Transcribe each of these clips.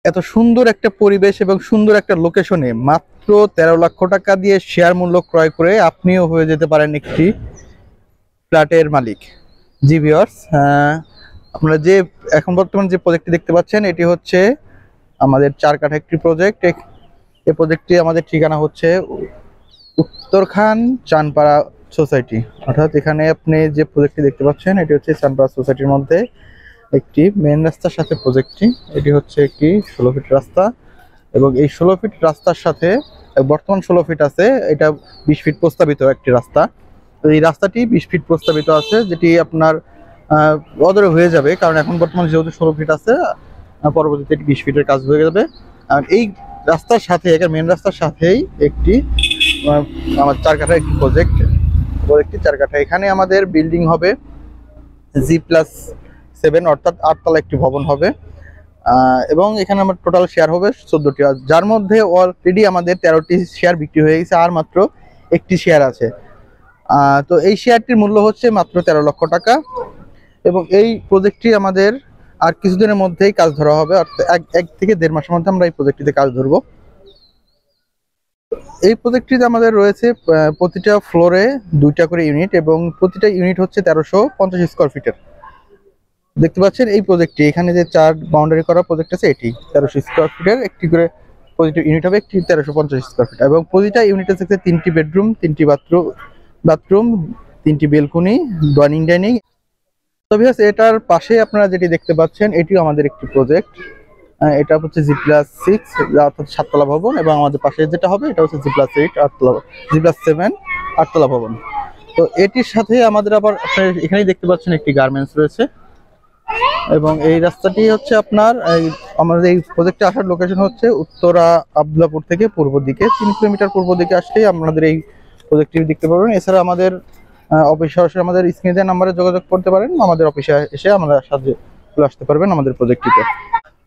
এত সুন্দর একটা পরিবেশ এবং সুন্দর একটা লোকেশনে মাত্র 13 লক্ষ টাকা দিয়ে শেয়ার মূল্য ক্রয় করে আপনিও হয়ে যেতে পারেন একটি ফ্ল্যাটের মালিক। জি ভিউয়ার্স, আপনারা যে এখন বর্তমান যে প্রজেক্টটি দেখতে পাচ্ছেন এটি হচ্ছে আমাদের 4 কাঠা একটি প্রজেক্ট। এই প্রজেক্টটি আমাদের ঠিকানা হচ্ছে উত্তরখান চানপাড়া সোসাইটি, অর্থাৎ এখানে আপনি যে প্রজেক্টটি দেখতে পাচ্ছেন এটি হচ্ছে চানপাড়া সোসাইটির মধ্যে একটি মেন রাস্তার সাথে প্রজেক্টটি। এটি হচ্ছে একটি 16 ফিট রাস্তা এবং এই 16 ফিট রাস্তার সাথে বর্তমান 16 ফিট আছে, এটা 20 ফিট প্রস্তাবিত একটি রাস্তা। তো এই রাস্তাটি 20 ফিট প্রস্তাবিত আছে, যেটি আপনার অদূরে হয়ে যাবে, কারণ এখন বর্তমানে যেহেতু 16 ফিট আছে, পরবর্তীতে 20 ফিটের কাজ হয়ে যাবে। আর এই রাস্তার সাথে মেন রাস্তার সাথেই একটি আমার 4 কাঠা একটি প্রজেক্টটি 4 কাঠা। এখানে আমাদের বিল্ডিং হবে G+7, অর্থাৎ 8 তলা একটি ভবন হবে এবং এখানে আমার টোটাল শেয়ার হবে 14টি, যার মধ্যে অলরেডি আমাদের 13টি শেয়ার বিক্রি হয়ে গেছে, আর মাত্র একটি শেয়ার আছে। তো এই শেয়ারটির মূল্য হচ্ছে মাত্র 13 লক্ষ টাকা এবং এই প্রজেক্টটি আমাদের আর কিছুদিনের মধ্যেই কাজ ধরা হবে, অর্থাৎ 1 থেকে 1.5 মাসের মধ্যে আমরা এই প্রজেক্টটিতে কাজ ধরবো। এই প্রজেক্টটিতে আমাদের রয়েছে প্রতিটা ফ্লোরে 2টা করে ইউনিট এবং প্রতিটা ইউনিট হচ্ছে 1350 স্কোয়ার ফিটের। দেখতে পাচ্ছেন এই প্রজেক্টটি, এখানে যে 4 বাউন্ডারি করা প্রজেক্ট আছে এটি 1300 স্কোয়ার ফিটের একটি করে প্রতিটা ইউনিট হবে, একটি 1350 স্কোয়ার ফিট এবং প্রতিটা ইউনিটে থাকছে 3টি বেডরুম, 3টি বাথরুম, 3টি বেলকনি, ডাইনিং। তো ভিউয়ার্স, এটার পাশে আপনারা যেটি দেখতে পাচ্ছেন এটিও আমাদের একটি প্রজেক্ট। এটা হচ্ছে G+6 অর্থাৎ 7 তলা ভবন এবং আমাদের পাশে যেটা হবে এটা হচ্ছে G+8 G+7 8 তলা ভবন। তো এটির সাথে আমাদের আবার এখানেই দেখতে পাচ্ছেন একটি গার্মেন্টস রয়েছে এবং এই রাস্তাটি হচ্ছে আপনার আমাদের এই প্রজেক্টে আসার লোকেশন হচ্ছে উত্তরা আবদুল্লাপুর থেকে পূর্ব দিকে 3 কিলোমিটার পূর্ব দিকে আসলেই আপনাদের এই প্রজেক্টটি দেখতে পারবেন। এছাড়া আমাদের অফিসে সরাসরি আমাদের স্ক্রিনে দেওয়া নাম্বারে যোগাযোগ করতে পারেন, আমাদের অফিসে এসে আমরা সাথে চলে আসতে পারবেন আমাদের প্রজেক্টটিতে।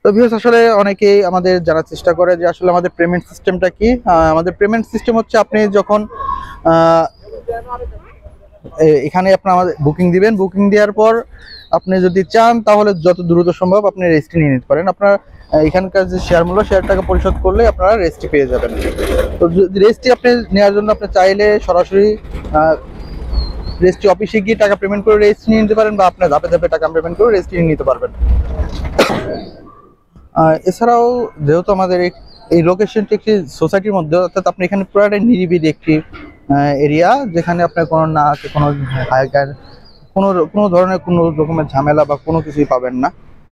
তো ভিউয়ার্স, আসলে অনেকেই আমাদের জানার চেষ্টা করে যে আসলে আমাদের পেমেন্ট সিস্টেমটা কি। আমাদের পেমেন্ট সিস্টেম হচ্ছে আপনি যখন এখানে আপনার আমাদের বুকিং দিবেন, বুকিং দেওয়ার পর আপনি যদি চান তাহলে যত দ্রুত সম্ভব আপনি রেজিস্ট্রি নিয়ে নিতে পারেন। আপনার এখানকার যে শেয়ার মূল্য শেয়ার টাকা পরিশোধ করলে আপনারা রেজিস্ট্রি পেয়ে যাবেন। তো রেজিস্ট্রি আপনি নেওয়ার জন্য আপনি চাইলে সরাসরি রেজিস্ট্রি অফিসে গিয়ে টাকা পেমেন্ট করে রেজিস্ট্রি নিয়ে নিতে পারেন বা আপনার ধাপে ধাপে টাকা পেমেন্ট করে রেজিস্ট্রি নিতে পারবেন। এছাড়াও যেহেতু আমাদের এই লোকেশনটি একটি সোসাইটির মধ্যে, অর্থাৎ আপনি এখানে পুরাটাই নিরিবিলি একটি এরিয়া, যেখানে আপনার কোনো না কোনো ধরনের কোনো রকমের ঝামেলা বা কোনো কিছুই পাবেন না।